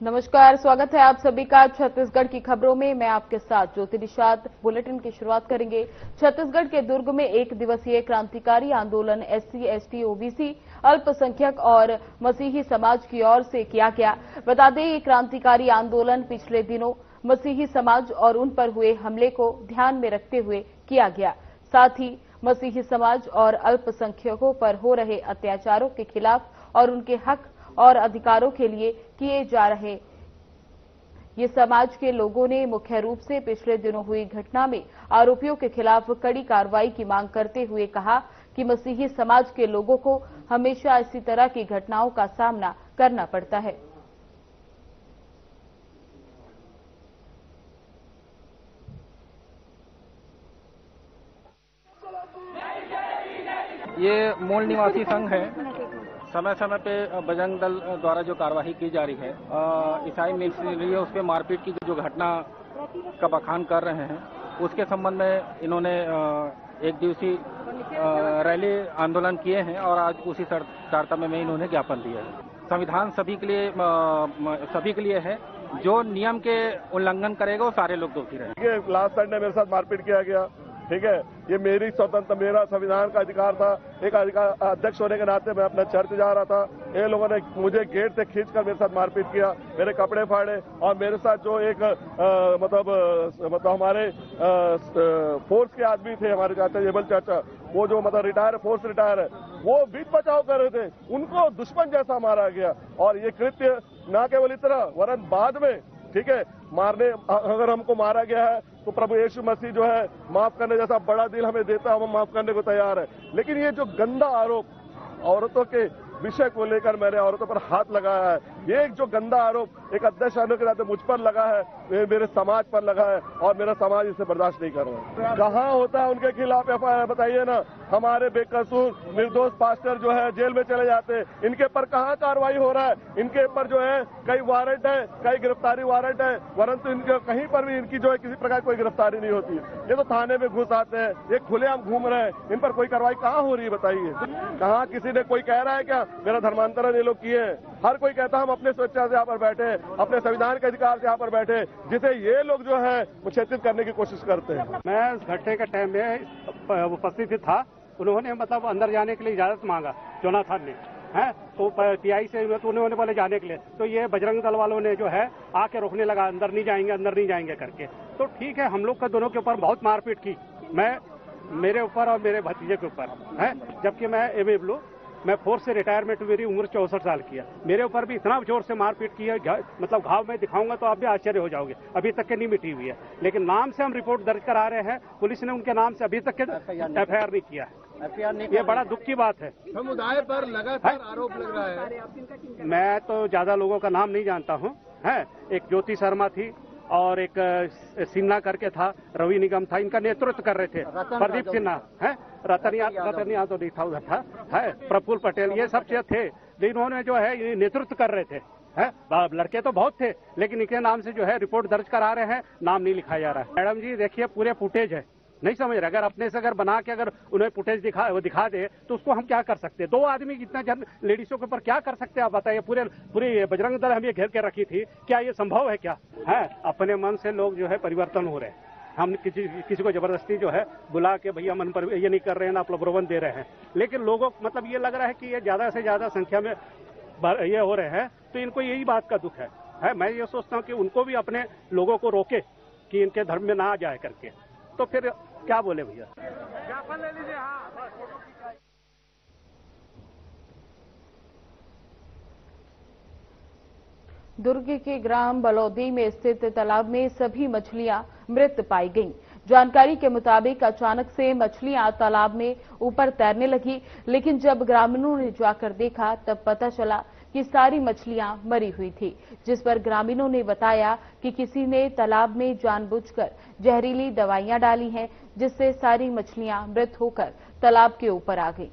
नमस्कार, स्वागत है आप सभी का छत्तीसगढ़ की खबरों में। मैं आपके साथ ज्योति निषाद। बुलेटिन की शुरुआत करेंगे। छत्तीसगढ़ के दुर्ग में एक दिवसीय क्रांतिकारी आंदोलन SC, ST, OBC, अल्पसंख्यक और मसीही समाज की ओर से किया गया। बता दें, ये क्रांतिकारी आंदोलन पिछले दिनों मसीही समाज और उन पर हुए हमले को ध्यान में रखते हुए किया गया। साथ ही मसीही समाज और अल्पसंख्यकों पर हो रहे अत्याचारों के खिलाफ और उनके हक और अधिकारों के लिए किए जा रहे ये समाज के लोगों ने मुख्य रूप से पिछले दिनों हुई घटना में आरोपियों के खिलाफ कड़ी कार्रवाई की मांग करते हुए कहा कि मसीही समाज के लोगों को हमेशा इसी तरह की घटनाओं का सामना करना पड़ता है। ये मूल निवासी संघ है। समय समय पे बजरंग दल द्वारा जो कार्यवाही की जा रही है, ईसाई मिशनरी उस पर मारपीट की जो घटना का बखान कर रहे हैं, उसके संबंध में इन्होंने एक दिवसीय रैली आंदोलन किए हैं और आज उसी तारतम्य में इन्होंने ज्ञापन दिया है। संविधान सभी के लिए है। जो नियम के उल्लंघन करेगा वो सारे लोग दोषी रहेंगे। लास्ट संडे मेरे साथ मारपीट किया गया, ठीक है। ये मेरी स्वतंत्र, मेरा संविधान का अधिकार था। एक अध्यक्ष होने के नाते मैं अपना चर्च जा रहा था, ये लोगों ने मुझे गेट से खींचकर मेरे साथ मारपीट किया, मेरे कपड़े फाड़े और मेरे साथ जो एक मतलब हमारे फोर्स के आदमी थे, हमारे चाचा जेबल चाचा, वो जो मतलब रिटायर फोर्स रिटायर है, वो बीच बचाव कर रहे थे, उनको दुश्मन जैसा मारा गया। और ये कृत्य न केवल इतना वरन बाद में, ठीक है, मारने अगर हमको मारा गया है तो प्रभु यीशु मसीह जो है माफ करने जैसा बड़ा दिल हमें देता है, हम माफ करने को तैयार है। लेकिन ये जो गंदा आरोप औरतों के विषय को लेकर मैंने औरतों पर हाथ लगाया है, ये एक जो गंदा आरोप एक अध्यक्ष होने के नाते मुझ पर लगा है, मेरे समाज पर लगा है और मेरा समाज इसे बर्दाश्त नहीं कर रहा है। कहाँ होता है उनके खिलाफ FIR बताइए ना। हमारे बेकसूर निर्दोष पास्टर जो है जेल में चले जाते हैं, इनके पर कहाँ कार्रवाई हो रहा है? इनके पर जो है कई वारंट है, कई गिरफ्तारी वारंट है, परंतु इनके कहीं पर भी इनकी जो है किसी प्रकार कोई गिरफ्तारी नहीं होती है। ये तो थाने में घुस आते हैं, ये खुलेआम घूम रहे हैं, इन पर कोई कार्रवाई कहाँ हो रही है बताइए? कहाँ किसी ने कोई कह रहा है क्या मेरा धर्मांतरण ये लोग किए हैं? हर कोई कहता है हम अपने स्वेच्छा से यहाँ पर बैठे हैं, अपने संविधान के अधिकार से यहाँ पर बैठे हैं, जिसे ये लोग जो है मुच्छेदित करने की कोशिश करते हैं। मैं घटने के टाइम में उपस्थित था। उन्होंने मतलब अंदर जाने के लिए इजाजत मांगा, जोनाथन ने, है तो PI से उन्होंने बोले जाने के लिए, तो ये बजरंग दल वालों ने जो है आके रोकने लगा, अंदर नहीं जाएंगे करके। तो ठीक है, हम लोग का दोनों के ऊपर बहुत मारपीट की, मेरे ऊपर और मेरे भतीजे के ऊपर है। जबकि मैं MA मैं फोर्स से रिटायरमेंट, मेरी उम्र 64 साल की है। मेरे ऊपर भी इतना जोर से मारपीट की है, मतलब घाव में दिखाऊंगा तो आप भी आश्चर्य हो जाओगे, अभी तक के नहीं मिटी हुई है। लेकिन नाम से हम रिपोर्ट दर्ज करा रहे हैं, पुलिस ने उनके नाम से अभी तक के FIR नहीं किया है। ये बड़ा दुख की बात है। समुदाय पर लगातार आरोप लग रहा है। मैं तो ज्यादा लोगों का नाम नहीं जानता हूँ, है एक ज्योति शर्मा थी और एक सिन्हा करके था, रवि निगम था, इनका नेतृत्व कर रहे थे। प्रदीप सिन्हा है, रतनिया तो नहीं था, उधर था, है प्रफुल्ल पटेल, ये सब थे। इन्होंने जो है ये नेतृत्व कर रहे थे, है लड़के तो बहुत थे, लेकिन इनके नाम से जो है रिपोर्ट दर्ज करा रहे हैं, नाम नहीं लिखाया जा रहा है। मैडम जी देखिए, पूरे फुटेज है, नहीं समझ रहे। अगर अपने से अगर बना के अगर उन्हें फुटेज दिखा दे तो उसको हम क्या कर सकते हैं? 2 आदमी इतना जन लेडीजों के ऊपर क्या कर सकते हैं आप बताइए? पूरी बजरंग दल हमें घेर के रखी थी, क्या ये संभव है? क्या है? अपने मन से लोग जो है परिवर्तन हो रहे हैं। हम किसी को जबरदस्ती जो है बुला के भैया मन पर ये नहीं कर रहे हैं ना, प्रलोभन दे रहे हैं। लेकिन लोगों मतलब ये लग रहा है कि ये ज्यादा से ज्यादा संख्या में ये हो रहे हैं, तो इनको यही बात का दुख है। मैं ये सोचता हूँ कि उनको भी अपने लोगों को रोके कि इनके धर्म में ना आ जाए करके, तो फिर क्या बोले भैया। ले लीजिए। दुर्ग के ग्राम बलौदी में स्थित तालाब में सभी मछलियां मृत पाई गईं। जानकारी के मुताबिक अचानक से मछलियां तालाब में ऊपर तैरने लगी, लेकिन जब ग्रामीणों ने जाकर देखा तब पता चला कि सारी मछलियां मरी हुई थी, जिस पर ग्रामीणों ने बताया कि किसी ने तालाब में जानबूझकर जहरीली दवाइयां डाली हैं, जिससे सारी मछलियां मृत होकर तालाब के ऊपर आ गईं।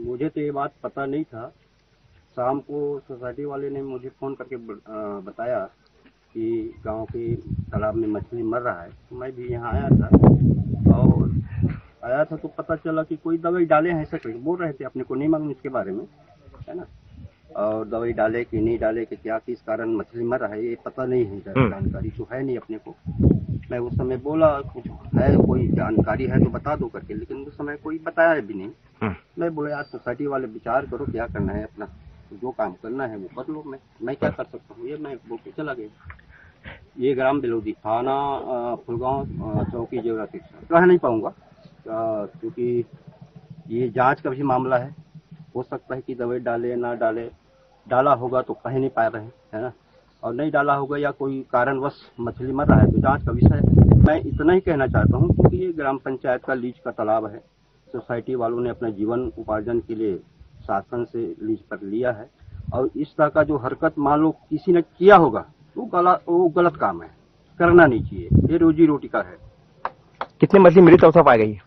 मुझे तो ये बात पता नहीं था। शाम को सोसाइटी वाले ने मुझे फोन करके बताया कि गांव के तालाब में मछली मर रहा है, तो मैं भी यहाँ आया था और आया था तो पता चला कि कोई दवाई डाले हैं, ऐसा कोई बोल रहे थे। अपने को नहीं मालूम इसके बारे में, है ना। और दवाई डाले कि नहीं डाले कि क्या किस कारण मछली मर रहा है ये पता नहीं है, जानकारी तो है नहीं अपने को। मैं उस समय बोला कुछ है कोई जानकारी है तो बता दो करके, लेकिन उस समय कोई बताया भी नहीं। मैं बोला यार सोसाइटी वाले विचार करो क्या करना है, अपना जो काम करना है वो कर लो, मैं क्या कर सकता हूँ, ये मैं बोल के चला गया। ये ग्राम बेलौदी, थाना फुलगांव, चौकी जेवराती। कह नहीं पाऊंगा क्योंकि ये जांच का भी मामला है। हो सकता है कि दवाई डाले ना डाले, डाला होगा तो कह नहीं पा रहे हैं, है ना, और नहीं डाला होगा या कोई कारणवश मछली मर रहा है तो जांच का विषय है। मैं इतना ही कहना चाहता हूँ क्योंकि ये ग्राम पंचायत का लीज का तालाब है। सोसाइटी वालों ने अपने जीवन उपार्जन के लिए शासन से लीज पर लिया है, और इस तरह का जो हरकत मान लो किसी ने किया होगा वो गलत काम है, करना नहीं चाहिए। ये रोजी रोटी का है। कितनी मछली मृत अवस्था पाई गई?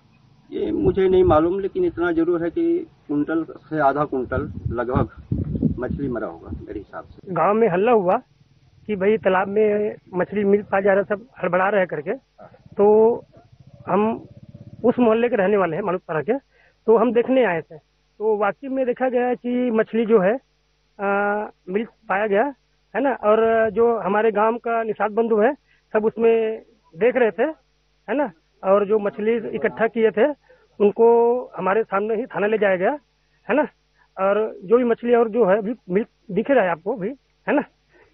ये मुझे नहीं मालूम, लेकिन इतना जरूर है कि कुंटल से आधा कुंटल लगभग मछली मरा होगा मेरे हिसाब से। गांव में हल्ला हुआ कि भाई तालाब में मछली मृत पाया जा रहा, सब हड़बड़ा रहे करके। तो हम उस मोहल्ले के रहने वाले हैं, मालूमपाड़ा के, तो हम देखने आए थे। तो वाकई में देखा गया कि मछली जो है मृत पाया गया है ना। और जो हमारे गांव का निषाद बंधु है सब उसमें देख रहे थे, है ना। और जो मछली इकट्ठा किए थे उनको हमारे सामने ही थाना ले जाया गया, है ना। और जो भी मछली और जो है अभी मृत दिख रहा है आपको भी, है ना।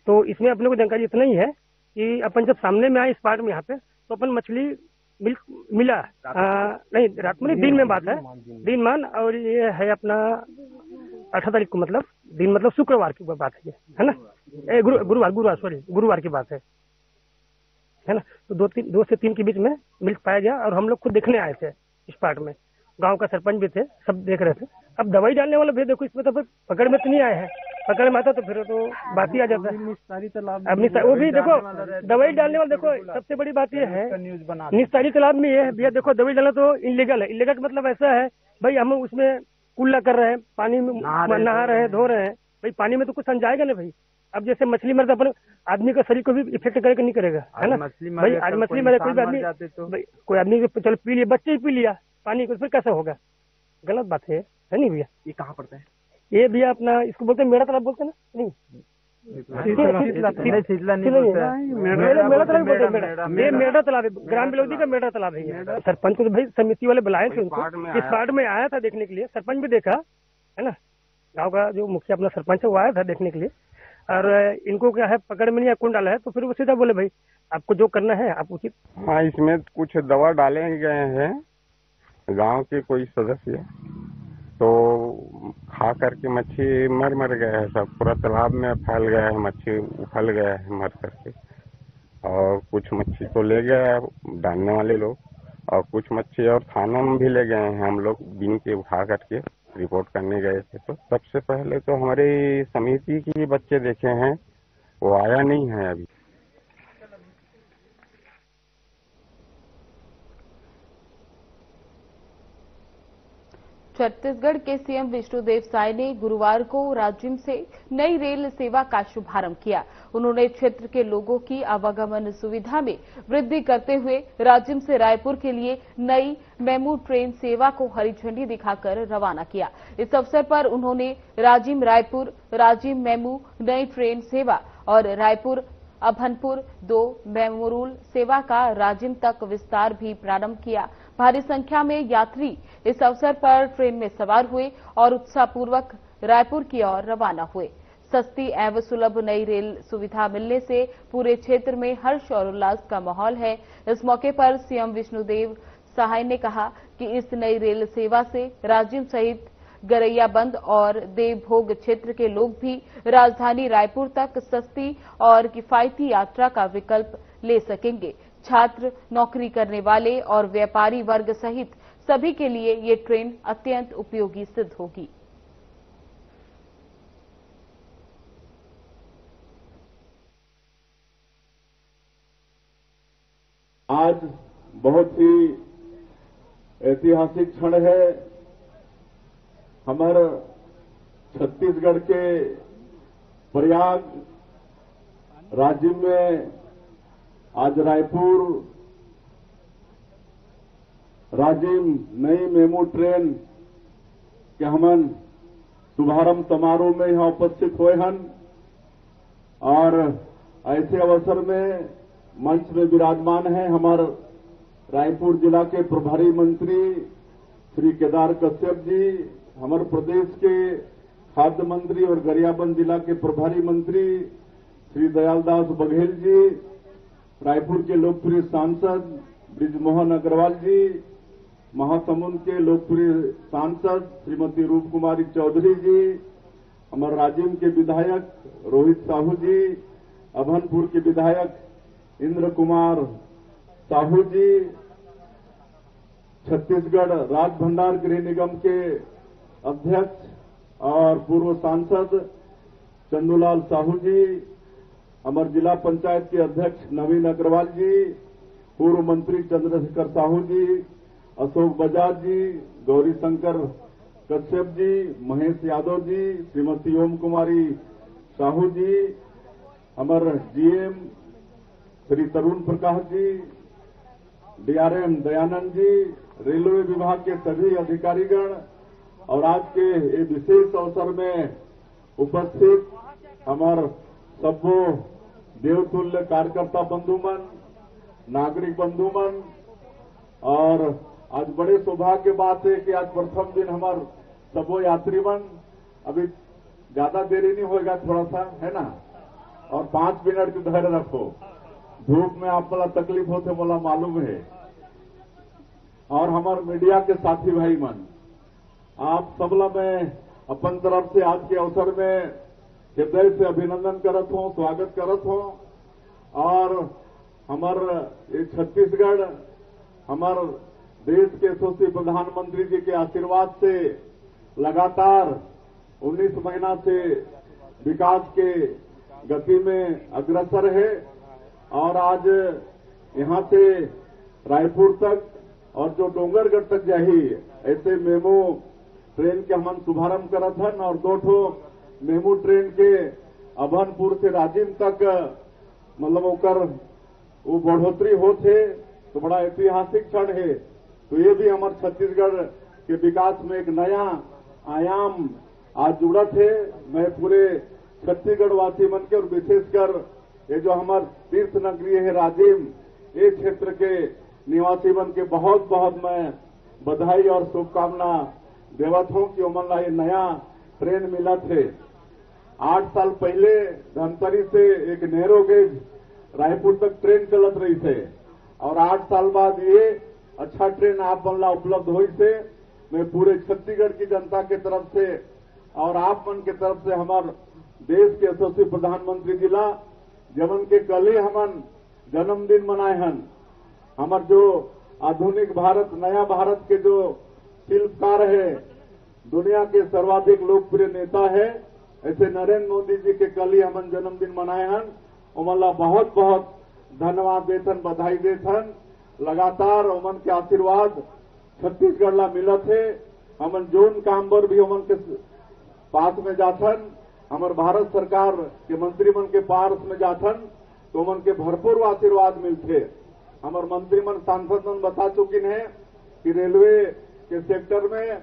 तो इसमें अपने को जानकारी इतना ही है कि अपन जब सामने में आए इस पार्ट में यहाँ पे, तो अपन मछली मिला नहीं, रात में दिन में बात है, दिन मान। और ये है अपना 18 तारीख को, मतलब दिन मतलब शुक्रवार की बात है ये, है ना। गुरुवार की बात है ना। तो 2 से 3 के बीच में मिल्क पाया गया और हम लोग खुद देखने आए थे इस पार्ट में। गांव का सरपंच भी थे, सब देख रहे थे। अब दवाई डालने वाला भी देखो, इसमें तो पकड़ में तो नहीं आए हैं। पकड़ में आता तो फिर तो बात ही आ जाता है। अब वो भी देखो दवाई डालने वाला, देखो सबसे बड़ी बात ये है निस्तारी तालाब में ये है भैया, देखो दवाई डालना तो इलीगल है। इलीगल का मतलब ऐसा है भाई हम उसमें कुल्ला कर रहे हैं, पानी में नहा रहे हैं, धो रहे हैं, भाई पानी में तो कुछ जाएगा ना भाई। अब जैसे मछली मरता अपन आदमी का शरीर को भी इफेक्ट करेगा नहीं करेगा, है ना भाई। आज मछली मरे कोई आदमी, कोई आदमी चलो पी लिया, बच्चे ही पी लिया पानी को, फिर कैसा होगा? गलत बात है नहीं भैया। ये कहाँ पड़ता है? ये भैया अपना इसको बोलते हैं मेरा तालाब बोलते हैं ना, नहीं मेरा तालाब है, ग्राम बेलौदी का मेरा तालाब है। सरपंच को तो भाई समिति वाले बुलाए थे, उनको इस पार्ट में आया था देखने के लिए। सरपंच भी देखा, है ना। गाँव का जो मुखिया अपना सरपंच है वो आया था देखने के लिए। और इनको क्या है पकड़ में नहीं कौन डाला है, तो फिर वो सीधा बोले भाई आपको जो करना है आप उचित। हाँ, इसमें कुछ दवा डाले गए हैं गांव के कोई सदस्य, तो खा करके मच्छी मर गया है सब। पूरा तालाब में फैल गया है, मच्छी उफल गया है मर करके। और कुछ मच्छी तो ले गया डालने वाले लोग, और कुछ मच्छी और थाना में भी ले गए हैं। हम लोग बीन के उठा करके रिपोर्ट करने गए थे। तो सबसे पहले तो हमारी समिति की बच्चे देखे हैं, वो आया नहीं है अभी। छत्तीसगढ़ के सीएम विष्णुदेव साय ने गुरुवार को राजिम से नई रेल सेवा का शुभारंभ किया। उन्होंने क्षेत्र के लोगों की आवागमन सुविधा में वृद्धि करते हुए राजिम से रायपुर के लिए नई मेमू ट्रेन सेवा को हरी झंडी दिखाकर रवाना किया। इस अवसर पर उन्होंने राजिम रायपुर, राजिम मेमू नई ट्रेन सेवा और रायपुर अभनपुर 2 मेमोरूल सेवा का राजिम तक विस्तार भी प्रारंभ किया। भारी संख्या में यात्री इस अवसर पर ट्रेन में सवार हुए और उत्साहपूर्वक रायपुर की ओर रवाना हुए। सस्ती एवं सुलभ नई रेल सुविधा मिलने से पूरे क्षेत्र में हर्ष और उल्लास का माहौल है। इस मौके पर सीएम विष्णुदेव साय ने कहा कि इस नई रेल सेवा से राजिम सहित गरैयाबंद और देवभोग क्षेत्र के लोग भी राजधानी रायपुर तक सस्ती और किफायती यात्रा का विकल्प ले सकेंगे। छात्र, नौकरी करने वाले और व्यापारी वर्ग सहित सभी के लिए ये ट्रेन अत्यंत उपयोगी सिद्ध होगी। आज बहुत ही ऐतिहासिक क्षण है। हमारे छत्तीसगढ़ के प्रयाग राज्य में आज रायपुर राजिम नई मेमू ट्रेन के हमन शुभारंभ समारोह में यहाँ उपस्थित हुए हन और ऐसे अवसर में मंच में विराजमान है हमारे रायपुर जिला के प्रभारी मंत्री श्री केदार कश्यप जी, हमारे प्रदेश के खाद्य मंत्री और गरियाबंद जिला के प्रभारी मंत्री श्री दयालदास बघेल जी, रायपुर के लोकप्रिय सांसद ब्रिजमोहन अग्रवाल जी, महासमुंद के लोकप्रिय सांसद श्रीमती रूप कुमारी चौधरी जी, हमारे राजिम के विधायक रोहित साहू जी, अभनपुर के विधायक इंद्र कुमार साहू जी, छत्तीसगढ़ राज भंडार गृह निगम के अध्यक्ष और पूर्व सांसद चंदूलाल साहू जी, हमारे जिला पंचायत के अध्यक्ष नवीन अग्रवाल जी, पूर्व मंत्री चंद्रशेखर साहू जी, अशोक बजाज जी, गौरी शंकर कश्यप जी, महेश यादव जी, श्रीमती ओम कुमारी साहू जी, हमारे जीएम श्री तरुण प्रकाश जी, डीआरएम दयानंद जी, रेलवे विभाग के सभी अधिकारीगण और आज के ये विशेष अवसर में उपस्थित हमारे सबो देवतुल्य कार्यकर्ता बंधुमन, नागरिक बंधुमन, और आज बड़े सौभाग्य की बात है कि आज प्रथम दिन हमारे सबो यात्रीमन, अभी ज्यादा देरी नहीं होगा, थोड़ा सा है ना, और 5 मिनट की धैर्य रखो, धूप में आप वाला तकलीफ होते बोला मालूम है। और हमारे मीडिया के साथी भाई मन, आप सबला मैं अपन तरफ से आज के अवसर में हृदय से अभिनंदन करत हूं, स्वागत करत हूं। और हमारे ये छत्तीसगढ़ हमारे देश के यशस्वी प्रधानमंत्री जी के आशीर्वाद से लगातार 19 महीना से विकास के गति में अग्रसर है और आज यहां से रायपुर तक और जो डोंगरगढ़ तक जाही ऐसे मेमू ट्रेन के हम शुभारंभ करत हन और 2 ठो मेमू ट्रेन के अभनपुर से राजिम तक मतलब ओकर वो बढ़ोतरी होते तो बड़ा ऐतिहासिक क्षण है। तो ये भी हमारे छत्तीसगढ़ के विकास में एक नया आयाम आज जुड़त है। मैं पूरे छत्तीसगढ़ वासी मन के और विशेषकर ये जो हमारे तीर्थ नगरी है राजिम, ये क्षेत्र के निवासी मन के बहुत बहुत मैं बधाई और शुभकामना देवत हूं कि उमन ला ये नया ट्रेन मिला थे। 8 साल पहले धनतरी से एक नैरो गेज रायपुर तक ट्रेन चलत रही थे और 8 साल बाद ये अच्छा ट्रेन आप मन ला उपलब्ध हुई से मैं पूरे छत्तीसगढ़ की जनता के तरफ से और आप मन के तरफ से हमारे देश के यशस्वी प्रधानमंत्री जी ला जमन के कल ही हमन जन्मदिन मनाए हन। हमार जो आधुनिक भारत नया भारत के जो शिल्पकार है, दुनिया के सर्वाधिक लोकप्रिय नेता है, ऐसे नरेंद्र मोदी जी के कल ही हमन जन्मदिन मनाए हन। उमन बहुत बहुत धन्यवाद देथन, बधाई देथन। लगातार उमन के आशीर्वाद छत्तीसगढ़ ला मिलत है। हमन जोन काम बर भी उमन के पास में जाथन, हमारे भारत सरकार के मंत्री मन के पास में जाथन तो उमन के भरपूर आशीर्वाद मिलते। हमारे मंत्री मन सांसद मन बता चुकिन है कि रेलवे के सेक्टर में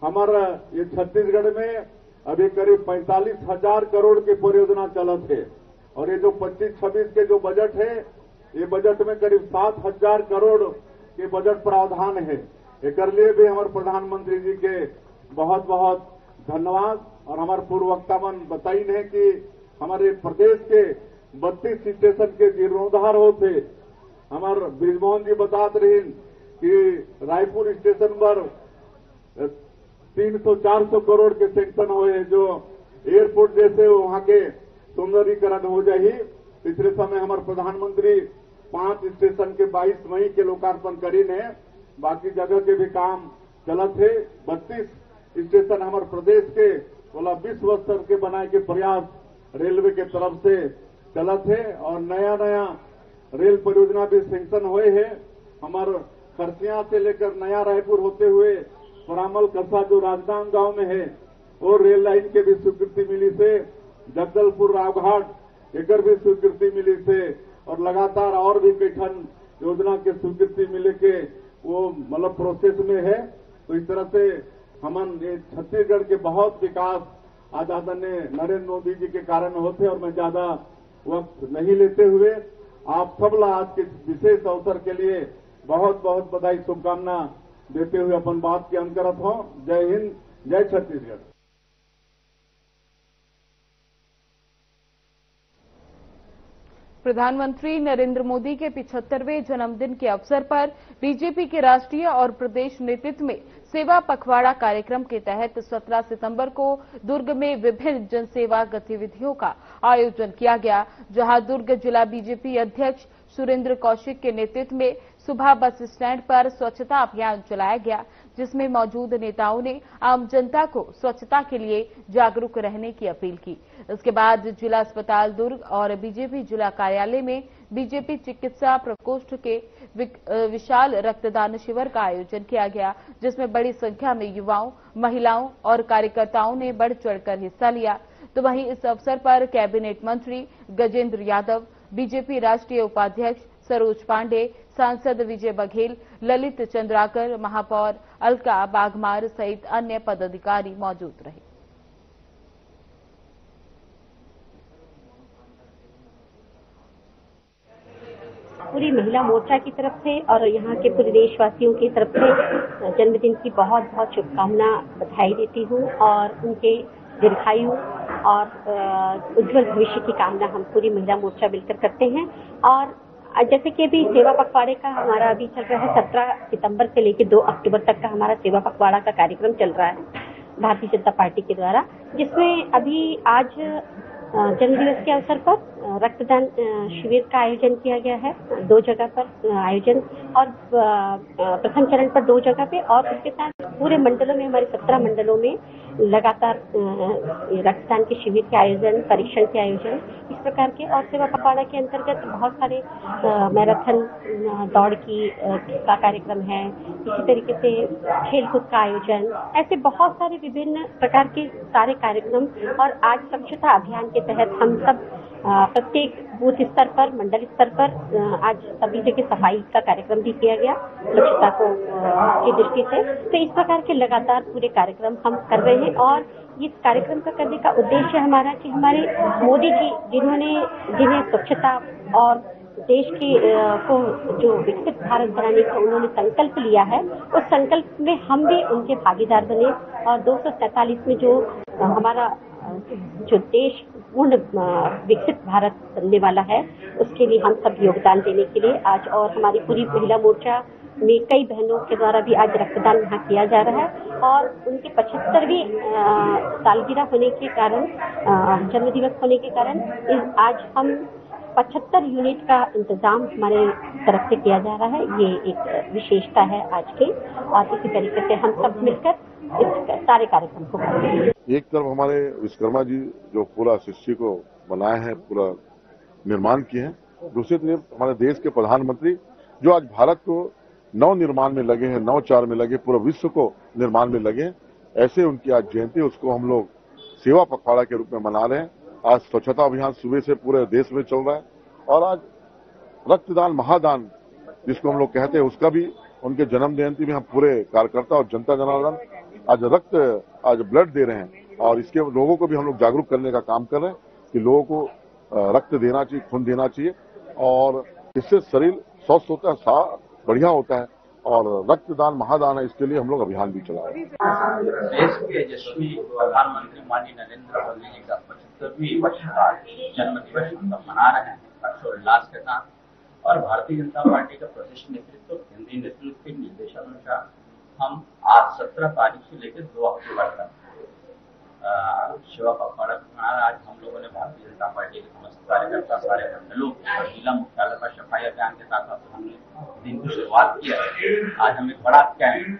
हमारा ये छत्तीसगढ़ में अभी करीब 45,000 करोड़ की परियोजना चलत है और ये जो 25-26 के जो बजट है, ये बजट में करीब 7,000 करोड़ के बजट प्रावधान है। एक लिए भी हमारे प्रधानमंत्री जी के बहुत बहुत धन्यवाद। और हमारे पूर्ववक्ता मन बताइन है कि हमारे प्रदेश के 32 स्टेशन के जीर्णोद्धार होते। हमारे ब्रिजमोहन जी बतात रही कि रायपुर स्टेशन पर 300-400 करोड़ के सेंक्शन हुए जो एयरपोर्ट जैसे वहां के सुंदरीकरण हो जाही। पिछले समय हमारे प्रधानमंत्री 5 स्टेशन के 22 मई के लोकार्पण करीन है, बाकी जगह के भी काम चलत है। 32 स्टेशन हमारे प्रदेश के बोला विश्व स्तर के बनाए के प्रयास रेलवे के तरफ से चलत है और नया नया रेल परियोजना भी सैंक्शन हुए हैं। हमारे खरसिया से लेकर नया रायपुर होते हुए परामल कस्बा जो राजनांद गांव में है और रेल लाइन के भी स्वीकृति मिली से जगदलपुर रावघाट एकर भी स्वीकृति मिली थे और लगातार और भी कई ठन योजना के स्वीकृति मिले के वो मतलब प्रोसेस में है। तो इस तरह से हमन ये छत्तीसगढ़ के बहुत विकास आज आदरणीय नरेंद्र मोदी जी के कारण होते और मैं ज्यादा वक्त नहीं लेते हुए आप सब ला आज के विशेष अवसर के लिए बहुत बहुत बधाई शुभकामना देते हुए अपन बात के अंत करत हूं। जय हिंद, जय छत्तीसगढ़। प्रधानमंत्री नरेंद्र मोदी के 75वें जन्मदिन के अवसर पर बीजेपी के राष्ट्रीय और प्रदेश नेतृत्व में सेवा पखवाड़ा कार्यक्रम के तहत 17 सितंबर को दुर्ग में विभिन्न जनसेवा गतिविधियों का आयोजन किया गया, जहां दुर्ग जिला बीजेपी अध्यक्ष सुरेंद्र कौशिक के नेतृत्व में सुबह बस स्टैंड पर स्वच्छता अभियान चलाया गया, जिसमें मौजूद नेताओं ने आम जनता को स्वच्छता के लिए जागरूक रहने की अपील की। इसके बाद जिला अस्पताल दुर्ग और बीजेपी जिला कार्यालय में बीजेपी चिकित्सा प्रकोष्ठ के विशाल रक्तदान शिविर का आयोजन किया गया, जिसमें बड़ी संख्या में युवाओं, महिलाओं और कार्यकर्ताओं ने बढ़ चढ़कर हिस्सा लिया। तो वहीं इस अवसर पर कैबिनेट मंत्री गजेंद्र यादव, बीजेपी राष्ट्रीय उपाध्यक्ष सरोज पांडे, सांसद विजय बघेल, ललित चंद्राकर, महापौर अलका बागमार सहित अन्य पदाधिकारी मौजूद रहे। पूरी महिला मोर्चा की तरफ से और यहाँ के पूरे देशवासियों की तरफ से जन्मदिन की बहुत बहुत शुभकामना बधाई देती हूँ और उनके दीर्घायु और उज्जवल भविष्य की कामना हम पूरी महिला मोर्चा मिलकर करते हैं। और जैसे कि अभी सेवा पखवाड़े का हमारा अभी चल रहा है 17 सितंबर से लेकर 2 अक्टूबर तक का हमारा सेवा पखवाड़ा का कार्यक्रम चल रहा है भारतीय जनता पार्टी के द्वारा, जिसमें अभी आज जन्मदिवस के अवसर पर रक्तदान शिविर का आयोजन किया गया है 2 जगह पर आयोजन, और प्रथम चरण पर 2 जगह पे, और उसके साथ पूरे मंडलों में हमारे 17 मंडलों में लगातार रक्तदान के शिविर के आयोजन, परीक्षण के आयोजन, इस प्रकार के। और सेवा पखवाड़ा के अंतर्गत बहुत सारे मैराथन दौड़ का कार्यक्रम है, इसी तरीके से खेलकूद का आयोजन, ऐसे बहुत सारे विभिन्न प्रकार के सारे कार्यक्रम। और आज स्वच्छता अभियान के तहत हम सब प्रत्येक बूथ स्तर पर, मंडल स्तर पर आज सभी जगह सफाई का कार्यक्रम भी किया गया स्वच्छता को की दृष्टि से। तो इस प्रकार के लगातार पूरे कार्यक्रम हम कर रहे हैं और इस कार्यक्रम का करने का उद्देश्य हमारा कि हमारे मोदी जी जिन्हें स्वच्छता और देश के को जो विकसित भारत बनाने का उन्होंने संकल्प लिया है, उस संकल्प में हम भी उनके भागीदार बने और 247 में जो हमारा जो देश पूर्ण विकसित भारत बनने वाला है, उसके लिए हम सब योगदान देने के लिए आज, और हमारी पूरी महिला मोर्चा में कई बहनों के द्वारा भी आज रक्तदान यहाँ किया जा रहा है। और उनके 75वीं सालगिरह होने के कारण, जन्मदिवस होने के कारण आज हम 75 यूनिट का इंतजाम हमारे तरफ से किया जा रहा है। ये एक विशेषता है आज की, और इसी तरीके से हम सब मिलकर इस सारे कार्यक्रम को करते हैं। एक तरफ हमारे विश्वकर्मा जी जो पूरा सृष्टि को बनाए हैं, पूरा निर्माण किए हैं, दूसरी तरफ हमारे देश के प्रधानमंत्री जो आज भारत को नव निर्माण में लगे हैं, नवचार में लगे, पूरा विश्व को निर्माण में लगे हैं। ऐसे उनकी आज जयंती, उसको हम लोग सेवा पखवाड़ा के रूप में मना रहे हैं। आज स्वच्छता अभियान सुबह से पूरे देश में चल रहा है और आज रक्तदान महादान जिसको हम लोग कहते हैं, उसका भी उनके जन्म जयंती में हम पूरे कार्यकर्ता और जनता जनार्दन आज ब्लड दे रहे हैं और इसके लोगों को भी हम लोग जागरूक करने का काम कर रहे हैं कि लोगों को रक्त देना चाहिए, खून देना चाहिए और इससे शरीर स्वस्थ होता है, बढ़िया होता है और रक्तदान महादान है, इसके लिए हम लोग अभियान भी चला रहे हैं। देश के यशस्वी प्रधानमंत्री माननीय नरेंद्र मोदी जी का 75वीं वर्षगांठ जन्म दिवस मना रहे हैं हर्षोल्लास के साथ। और भारतीय जनता पार्टी का प्रदेश नेतृत्व, केंद्रीय नेतृत्व के निर्देशानुसार हम आज 17 तारीख से लेकर 2 अक्टूबर तक सेवा पखवाड़ा मना। आज हम लोगों ने भारतीय जनता पार्टी के समस्त कार्यकर्ता, सारे मंडलों और जिला मुख्यालय पर सफाई अभियान के साथ हमने दिन की शुरुआत किया है। आज हम एक बड़ा कैंप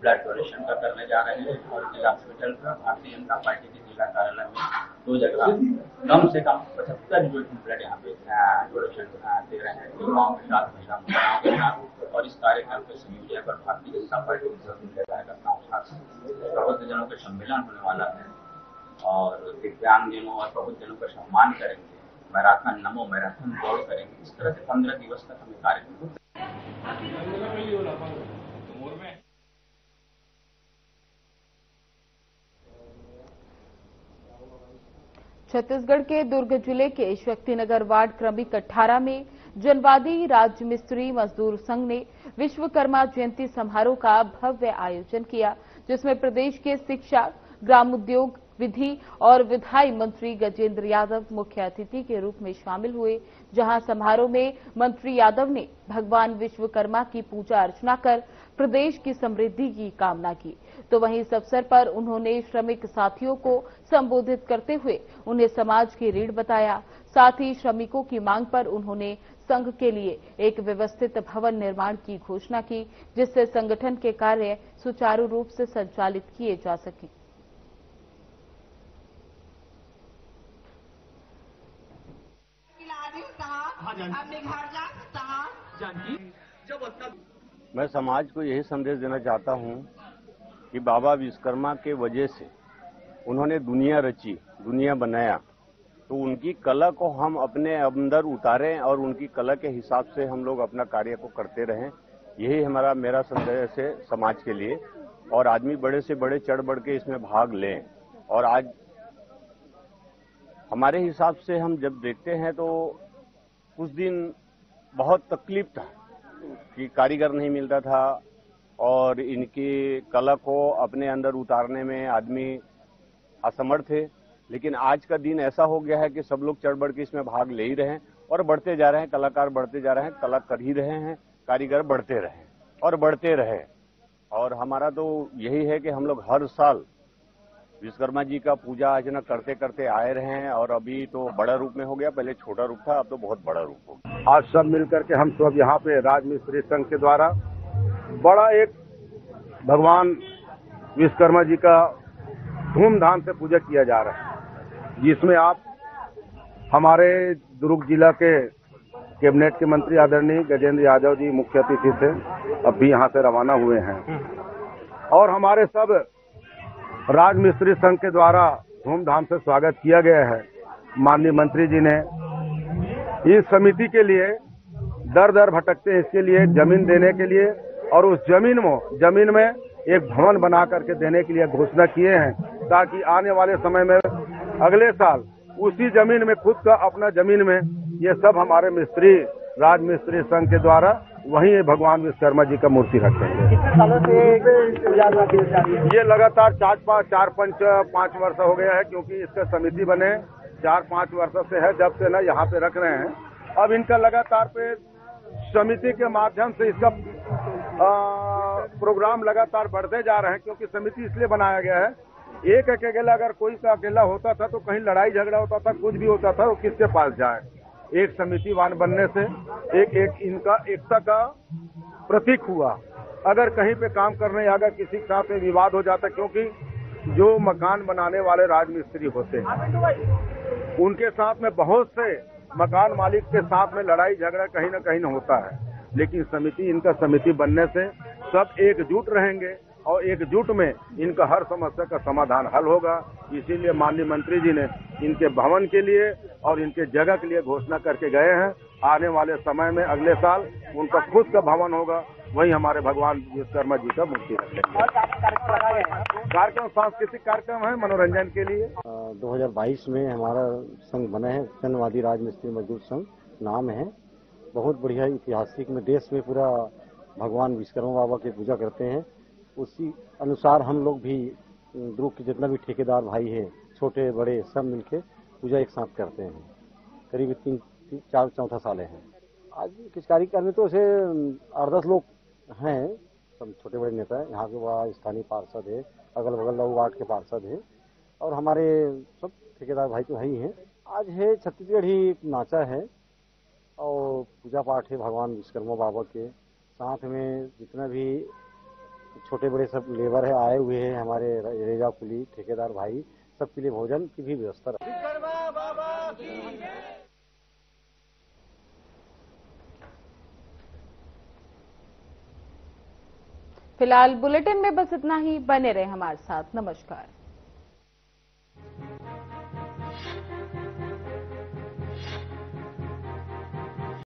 ब्लड डोनेशन का करने जा रहे हैं और जिला हॉस्पिटल पर भारतीय जनता पार्टी के जिला कार्यालय में 2 जगह कम से कम 75 यूनिट ब्लड यहाँ पे डोनेशन दे रहे हैं युवाओं के साथ, महिलाओं के साथ। और इस कार्यक्रम के संयोजन पर भारतीय जनता पार्टी के सभी कार्यकर्ताओं के साथ प्रबुद्धजनों का सम्मेलन होने वाला है और दिव्यांगजनों और प्रबुद्धजनों का सम्मान करेंगे। मैराथन, नमो मैराथन दौड़ करेंगे। इस तरह से 15 दिवस तक हमें कार्यक्रम छत्तीसगढ़ के दुर्ग जिले के शक्तिनगर वार्ड क्रमिक 18 में जनवादी राज्य मिस्त्री मजदूर संघ ने विश्वकर्मा जयंती समारोह का भव्य आयोजन किया, जिसमें प्रदेश के शिक्षा, ग्रामोद्योग, विधि और विधायी मंत्री गजेंद्र यादव मुख्य अतिथि के रूप में शामिल हुए। जहां समारोह में मंत्री यादव ने भगवान विश्वकर्मा की पूजा अर्चना कर प्रदेश की समृद्धि की कामना की, तो वहीं इस अवसर पर उन्होंने श्रमिक साथियों को संबोधित करते हुए उन्हें समाज की रीढ़ बताया। साथ ही श्रमिकों की मांग पर उन्होंने संघ के लिए एक व्यवस्थित भवन निर्माण की घोषणा की, जिससे संगठन के कार्य सुचारू रूप से संचालित किए जा सकें। मैं समाज को यही संदेश देना चाहता हूं कि बाबा विश्वकर्मा के वजह से उन्होंने दुनिया रची, दुनिया बनाया, तो उनकी कला को हम अपने अंदर उतारें और उनकी कला के हिसाब से हम लोग अपना कार्य को करते रहें। यही मेरा संदेश है समाज के लिए। और आदमी बड़े से बड़े चढ़ बढ़ के इसमें भाग लें। और आज हमारे हिसाब से हम जब देखते हैं तो उस दिन बहुत तकलीफ था कि कारीगर नहीं मिलता था और इनकी कला को अपने अंदर उतारने में आदमी असमर्थ थे। लेकिन आज का दिन ऐसा हो गया है कि सब लोग चढ़ बढ़ के इसमें भाग ले ही रहे हैं और बढ़ते जा रहे हैं, कलाकार बढ़ते जा रहे हैं, कला कर ही रहे हैं, कारीगर बढ़ते रहे और बढ़ते रहे। और हमारा तो यही है कि हम लोग हर साल विश्वकर्मा जी का पूजा अर्चना करते करते आए रहे हैं और अभी तो बड़ा रूप में हो गया, पहले छोटा रूप था, अब तो बहुत बड़ा रूप हो गया। आज सब मिलकर के हम सब यहाँ पे राजमिस्त्री संघ के द्वारा बड़ा एक भगवान विश्वकर्मा जी का धूमधाम से पूजा किया जा रहा है, जिसमें आप हमारे दुर्ग जिला के कैबिनेट के मंत्री आदरणीय गजेंद्र यादव जी मुख्य अतिथि थे, अब भी यहाँ से रवाना हुए हैं। और हमारे सब राजमिस्त्री संघ के द्वारा धूमधाम से स्वागत किया गया है। माननीय मंत्री जी ने इस समिति के लिए दर दर भटकते हैं, इसके लिए जमीन देने के लिए और उस जमीन में एक भवन बना करके देने के लिए घोषणा किए हैं, ताकि आने वाले समय में अगले साल उसी जमीन में खुद का अपना जमीन में ये सब हमारे मिस्त्री राजमिस्त्री संघ के द्वारा वहीं भगवान विश्वकर्मा जी का मूर्ति रखेंगे। कितने सालों से ये लगातार 4-5 वर्ष हो गया है, क्योंकि इसका समिति बने 4-5 वर्ष से है, जब से ना यहाँ पे रख रहे हैं। अब इनका लगातार पे समिति के माध्यम से इसका प्रोग्राम लगातार बढ़ते जा रहे हैं, क्योंकि समिति इसलिए बनाया गया है, एक अकेला अगर कोई का अकेला होता था तो कहीं लड़ाई झगड़ा होता था, कुछ भी होता था, वो किसके पास जाए। एक समिति वान बनने से एक इनका एकता का प्रतीक हुआ। अगर कहीं पे काम करने अगर किसी के साथ में विवाद हो जाता, क्योंकि जो मकान बनाने वाले राजमिस्त्री होते हैं उनके साथ में बहुत से मकान मालिक के साथ में लड़ाई झगड़ा कहीं न कहीं होता है, लेकिन इनका समिति बनने से सब एकजुट रहेंगे और एकजुट में इनका हर समस्या का समाधान हल होगा। इसीलिए माननीय मंत्री जी ने इनके भवन के लिए और इनके जगह के लिए घोषणा करके गए हैं। आने वाले समय में अगले साल उनका खुद का भवन होगा, वहीं हमारे भगवान विश्वकर्मा जी का मूर्ति रखेंगे। कार्यक्रम सांस्कृतिक कार्यक्रम है मनोरंजन के लिए। 2022 में हमारा संघ बना है, जनवादी राजमिस्त्री मजदूर संघ नाम है। बहुत बढ़िया ऐतिहासिक में देश में पूरा भगवान विश्वकर्मा बाबा की पूजा करते हैं। उसी अनुसार हम लोग भी दुर्ग के जितना भी ठेकेदार भाई हैं, छोटे बड़े सब मिलके पूजा एक साथ करते हैं। करीब 3-4 साल हैं। आज किस कार्यक्रम में तो ऐसे 8-10 लोग हैं, सब छोटे बड़े नेता हैं। यहाँ के वहाँ स्थानीय पार्षद है, अगल बगल वार्ड के पार्षद हैं और हमारे सब ठेकेदार भाई तो ही हैं। आज है छत्तीसगढ़ ही नाचा है और पूजा पाठ है भगवान विश्वकर्मा बाबा के। साथ में जितना भी छोटे बड़े सब लेबर है आए हुए हैं, हमारे रेजा कुली ठेकेदार भाई, सबके लिए भोजन की भी व्यवस्था है। फिलहाल बुलेटिन में बस इतना ही। बने रहे हमारे साथ। नमस्कार।